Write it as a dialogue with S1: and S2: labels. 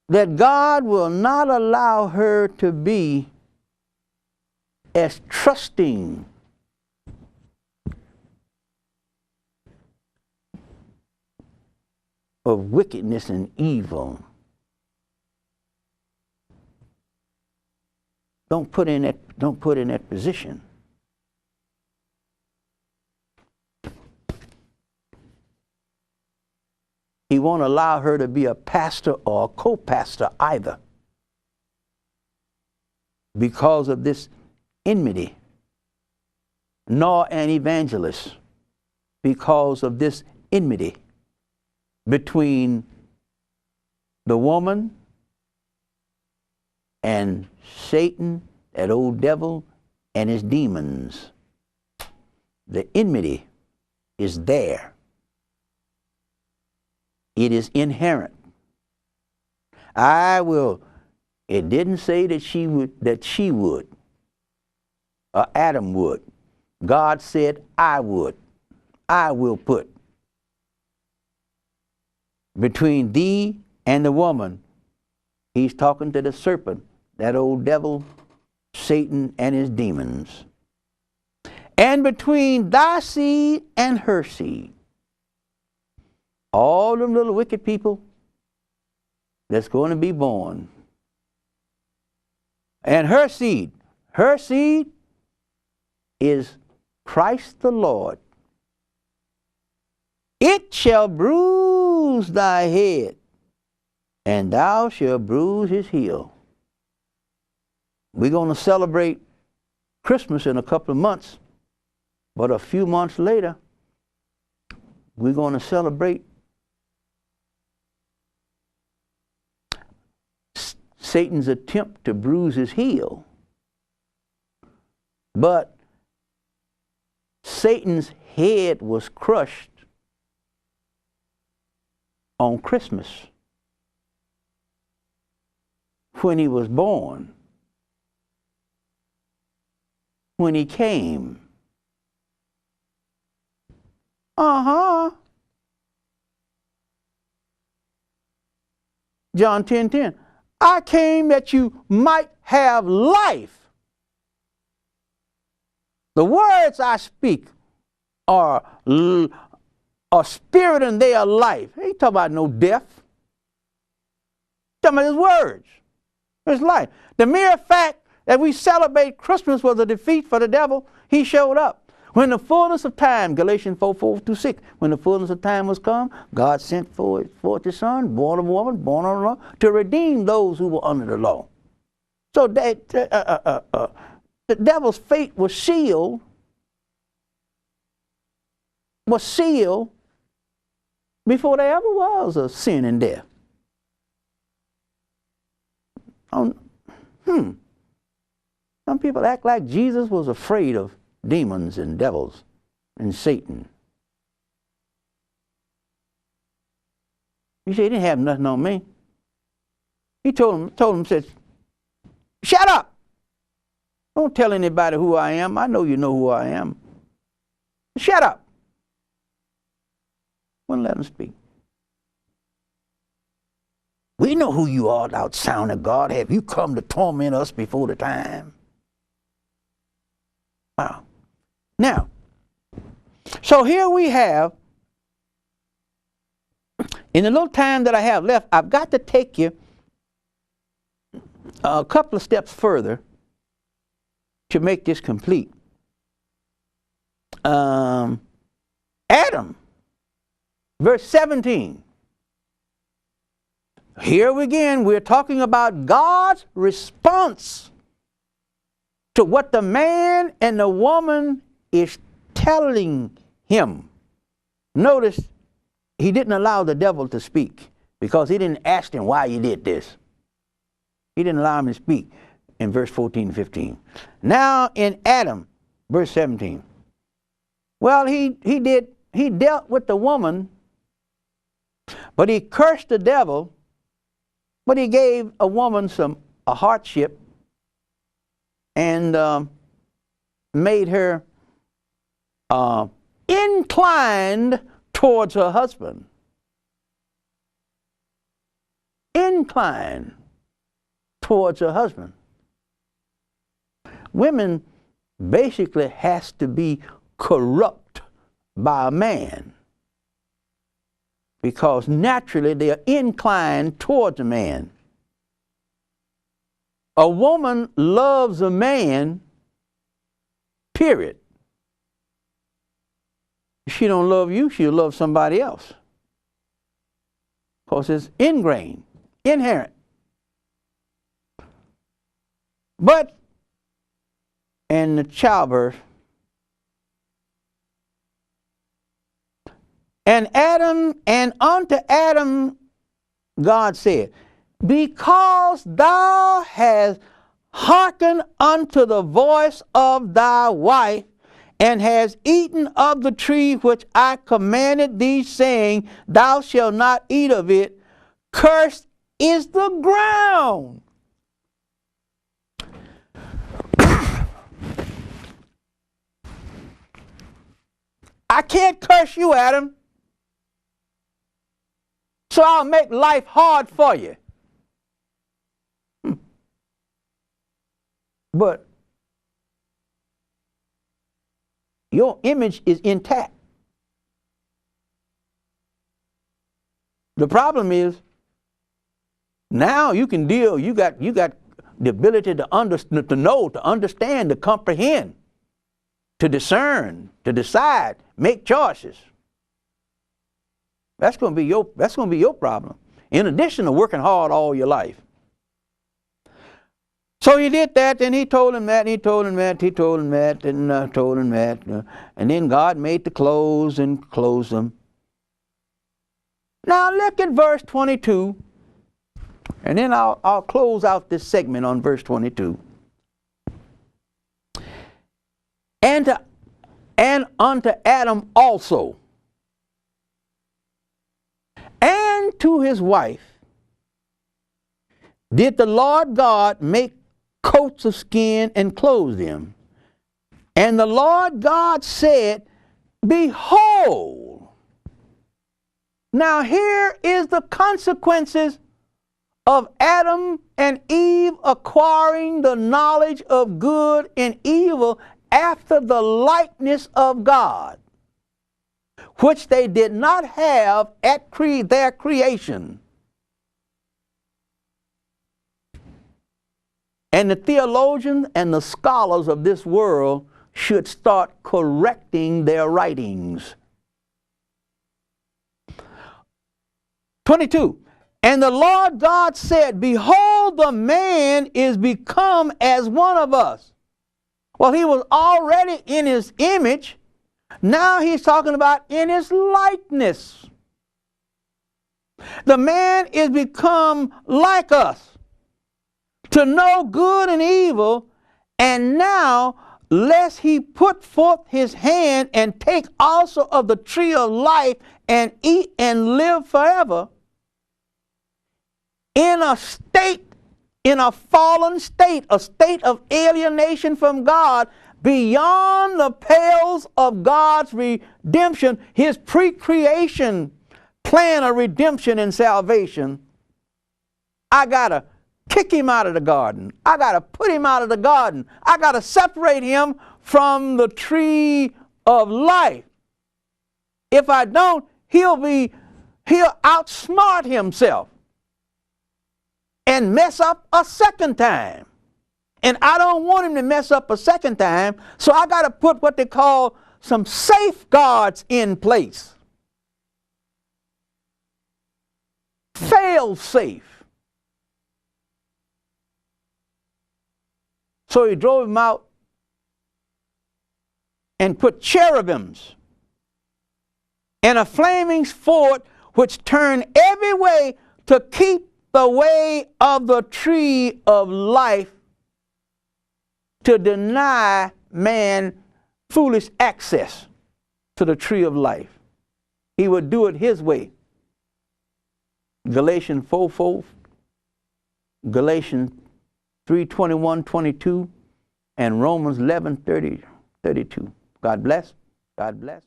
S1: that God will not allow her to be as trusting of wickedness and evil. Don't put in that position. He won't allow her to be a pastor or a co-pastor either, because of this enmity, nor an evangelist, because of this enmity between the woman and Satan, that old devil, and his demons. The enmity is there. It is inherent. It didn't say that she would, or Adam would. God said, I would. I will put between thee and the woman. He's talking to the serpent, that old devil, Satan, and his demons. And between thy seed and her seed. All them little wicked people that's going to be born. And her seed is Christ the Lord. It shall bruise thy head, and thou shalt bruise his heel. We're going to celebrate Christmas in a couple of months, but a few months later, we're going to celebrate Satan's attempt to bruise his heel. But Satan's head was crushed on Christmas when he was born, when he came. John 10:10. I came that you might have life. The words I speak are spirit and they are life. He ain't talking about no death. He's talking about his words. His life. The mere fact that we celebrate Christmas was a defeat for the devil. He showed up. When the fullness of time, Galatians 4:4-6, when the fullness of time was come, God sent forth his son, born of a woman, born under the law, to redeem those who were under the law. So that the devil's fate was sealed before there ever was a sin and death. Some people act like Jesus was afraid of demons and devils and Satan. You say he didn't have nothing on me. He told him, said, shut up. Don't tell anybody who I am. I know you know who I am. Shut up. Wouldn't let him speak. We know who you are, thou son of God. Have you come to torment us before the time? Wow. Now, so here we have, in the little time that I have left, I've got to take you a couple of steps further to make this complete. Adam, verse 17. Here again, we're talking about God's response to what the man and the woman is telling him. Notice, he didn't allow the devil to speak because he didn't ask him why you did this. He didn't allow him to speak in verse 14 and 15. Now in Adam, verse 17. Well, he dealt with the woman, but he cursed the devil, but he gave a woman a hardship and made her inclined towards her husband. inclined towards her husband. Women basically has to be corrupt by a man, because naturally they are inclined towards a man. A woman loves a man, period. If she don't love you, she'll love somebody else. Because it's ingrained, inherent. But in the childbirth, and unto Adam God said, because thou hast hearkened unto the voice of thy wife, and hast eaten of the tree which I commanded thee, saying, thou shalt not eat of it, cursed is the ground. I can't curse you, Adam, so I'll make life hard for you. But your image is intact. The problem is, now you can deal, you got the ability to know, to understand, to comprehend, to discern, to decide, make choices. That's going to be your problem, in addition to working hard all your life. So he did that, and he told him that, and he told him that, he told him that, and told him that. And then God made the clothes and clothed them. Now look at verse 22, and then I'll close out this segment on verse 22. And unto Adam also, and to his wife, did the Lord God make coats of skin and clothe them. And the Lord God said, behold. Now here is the consequences of Adam and Eve acquiring the knowledge of good and evil after the likeness of God, which they did not have at their creation. And the theologians and the scholars of this world should start correcting their writings. 22. And the Lord God said, behold, the man is become as one of us. Well, he was already in his image. Now he's talking about in his likeness. The man is become like us, to know good and evil, and now lest he put forth his hand and take also of the tree of life and eat and live forever. In a fallen state, a state of alienation from God, beyond the pales of God's redemption, his pre-creation plan of redemption and salvation, I gotta kick him out of the garden. I got to put him out of the garden. I got to separate him from the tree of life. If I don't, he'll outsmart himself and mess up a second time. And I don't want him to mess up a second time, so I got to put what they call some safeguards in place. Fail safe. So he drove him out and put cherubims and a flaming sword which turned every way to keep the way of the tree of life, to deny man foolish access to the tree of life. He would do it his way. Galatians 4:4, Galatians 3:21-22, and Romans 11:30-32. God bless. God bless.